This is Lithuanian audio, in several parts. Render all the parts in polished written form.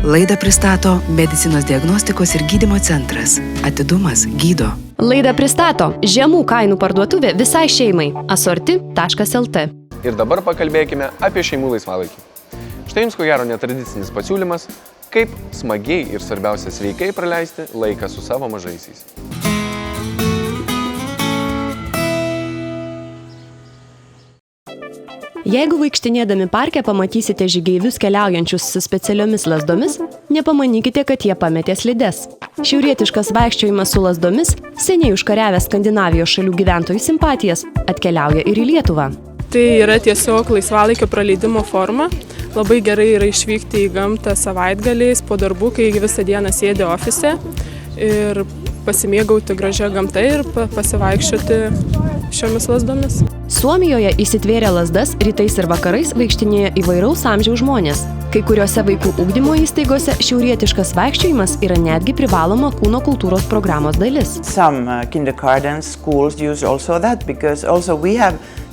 Laidą pristato Medicinos diagnostikos ir gydymo centras. Atidumas gydo. Laidą pristato žemų kainų parduotuvė visai šeimai. Asorti.lt. Ir dabar pakalbėkime apie šeimų laisvalaikį. Štai jums ko gero netradicinis pasiūlymas, kaip smagiai ir svarbiausia sveikai praleisti laiką su savo mažaisiais. Jeigu vaikštinėdami parke pamatysite žygeivius keliaujančius su specialiomis lazdomis, nepamanykite, kad jie pametė slides. Šiaurietiškas vaikščiojimas su lazdomis, seniai užkariavęs Skandinavijos šalių gyventojų simpatijas, atkeliauja ir į Lietuvą. Tai yra tiesiog laisvalaikio praleidimo forma. Labai gerai yra išvykti į gamtą savaitgaliais po darbų, kai visą dieną sėdi ofise ir pasimėgauti gražią gamtą ir pasivaikščioti šiomis lazdomis. Suomijoje įsitvėrę lazdas rytais ir vakarais vaikštinėja įvairaus amžiaus žmonės. Kai kuriuose vaikų ugdymo įstaigose šiaurietiškas vaikščiojimas yra netgi privaloma kūno kultūros programos dalis.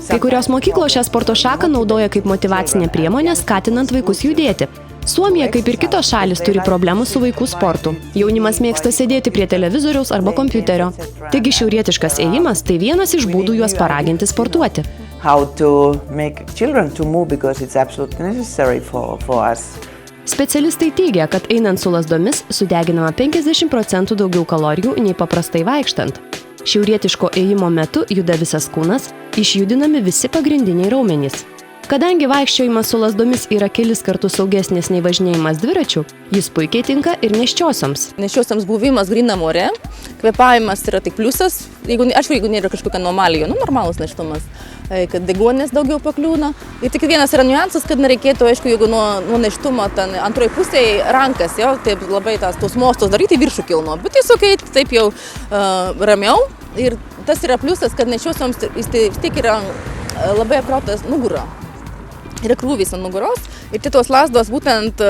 Kai kurios mokyklos šią sporto šaką naudoja kaip motyvacinę priemonę, skatinant vaikus judėti. Suomija, kaip ir kitos šalys, turi problemų su vaikų sportu. Jaunimas mėgsta sėdėti prie televizoriaus arba kompiuterio. Taigi šiaurietiškas ėjimas tai vienas iš būdų juos paraginti sportuoti. Specialistai teigia, kad einant su lazdomis sudeginama 50% daugiau kalorijų nei paprastai vaikštant. Šiaurietiško ėjimo metu juda visas kūnas, išjudinami visi pagrindiniai raumenys. Kadangi vaikščiojimas su lazdomis yra kelis kartus saugesnis nei važinėjimas dviračiu, jis puikiai tinka ir nėščiosioms. Nėščiosioms buvimas grynam ore, kvėpavimas yra tik pliusas, jeigu nėra kažkokia anomalija, normalus nėštumas, kad deguonies daugiau pakliūna. Ir tik vienas yra niuansas, kad nereikėtų, aišku, jeigu nuo nėštumo antroje pusėje rankas, taip labai tos mostos daryti viršų kilno, bet tiesiog taip jau ramiau. Ir tas yra pliusas, kad nėščiosioms vis tiek yra labai apkrautas nugara. Yra krūvis ant nugaros ir tos lazdos būtent,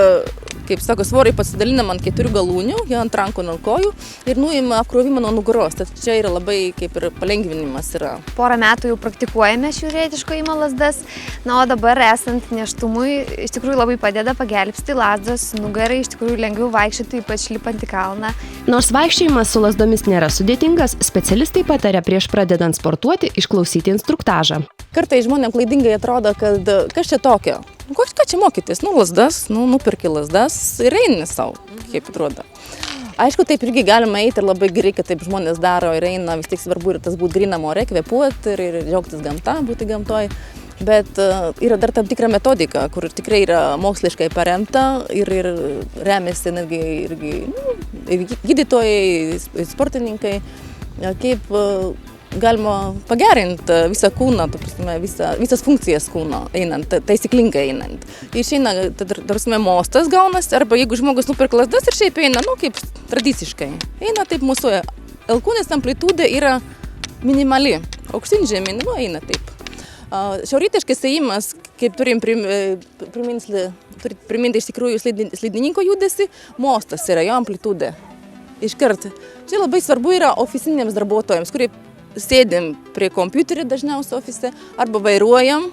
kaip sako, svoriai pasidalinam ant 4 galūnių, ant rankų, ant kojų ir nuima apkrovimą nuo nugaros. Tad čia yra labai kaip ir palengvinimas yra. Porą metų jau praktikuojame šiaurietiško ėjimo lazdas, o dabar esant nėštumui iš tikrųjų labai padeda pagelbsti lazdos nugarai, iš tikrųjų lengviau vaikščioti, ypač lipant į kalną. Nors vaikščiojimas su lazdomis nėra sudėtingas, specialistai pataria prieš pradedant sportuoti išklausyti instruktažą. Kartais žmonėms klaidingai atrodo, kad kas čia tokio? Ką čia mokytis? Lazdas, nupirki lazdas ir eini savo, kaip atrodo. Aišku, taip irgi galima eiti ir labai gerai, kad taip žmonės daro ir eina, vis tik svarbu ir tas būti grynam ore, kvėpuoti ir džiaugtis gamta, būti gamtoj. Bet yra dar tam tikra metodika, kur tikrai yra moksliškai paremta ir remiasi ir gydytojai, sportininkai, kaip galima pagerinti visą kūną, visas funkcijas kūno, taisyklingai einant. Ir išeina, mostas gaunasi, arba jeigu žmogus nupirka lazdas ir šiaip eina, kaip tradiciškai. Eina taip mūsų, alkūnės amplitudė yra minimali, aukštyn žemyn, eina taip. Šiaurietiškas ėjimas, kaip turim priminti iš tikrųjų slidininko judesį, mostas yra jo amplitudė. Iškart. Čia labai svarbu yra ofisiniams darbuotojams, kurie sėdim prie kompiuterį dažniausiai ofise, arba vairuojam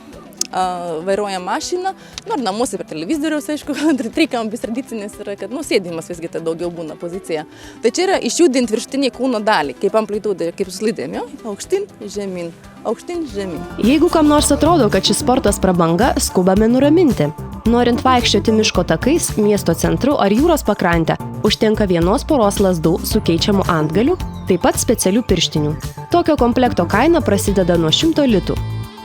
mašiną, ar namuose per televizoriaus, aišku, trikampis tradicinis yra, kad sėdimas visgi tai daugiau būna pozicija. Tai čia yra išjudinti viršutinį kūno dalį, kaip amplitudė, kaip slidėm, aukštyn, žemyn, aukštyn, žemyn. Jeigu kam nors atrodo, kad šis sportas prabanga, skubame nuraminti. Norint vaikščioti miško takais, miesto centru ar jūros pakrante, užtenka vienos poros lazdų su keičiamu antgaliu, taip pat specialių pirštinių. Tokio komplekto kaina prasideda nuo 100 litų.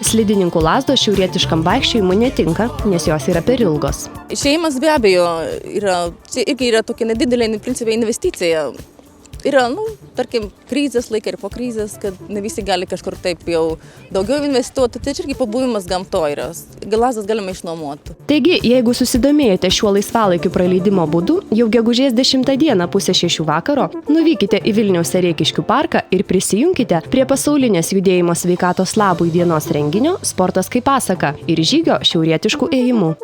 Slidininkų lazdos šiaurietiškam vaikščiojimui netinka, nes jos yra per ilgos. Išėjimas be abejo yra tokia nedidelė investicija. Yra, tarkim, krizės laikai ir po krizės, kad ne visi gali kažkur taip jau daugiau investuoti, tai irgi pabuvimas gamtoje yra. Lazdas galima išnuomoti. Taigi, jeigu susidomėjote šiuo laisvalaikiu praleidimo būdu, jau gegužės 10 dieną 5:30 vakaro nuvykite į Vilniaus Sereikiškių parką ir prisijunkite prie pasaulinės judėjimo sveikatos labui dienos renginio Sportas kaip pasaka ir žygio šiaurietiškų ėjimų.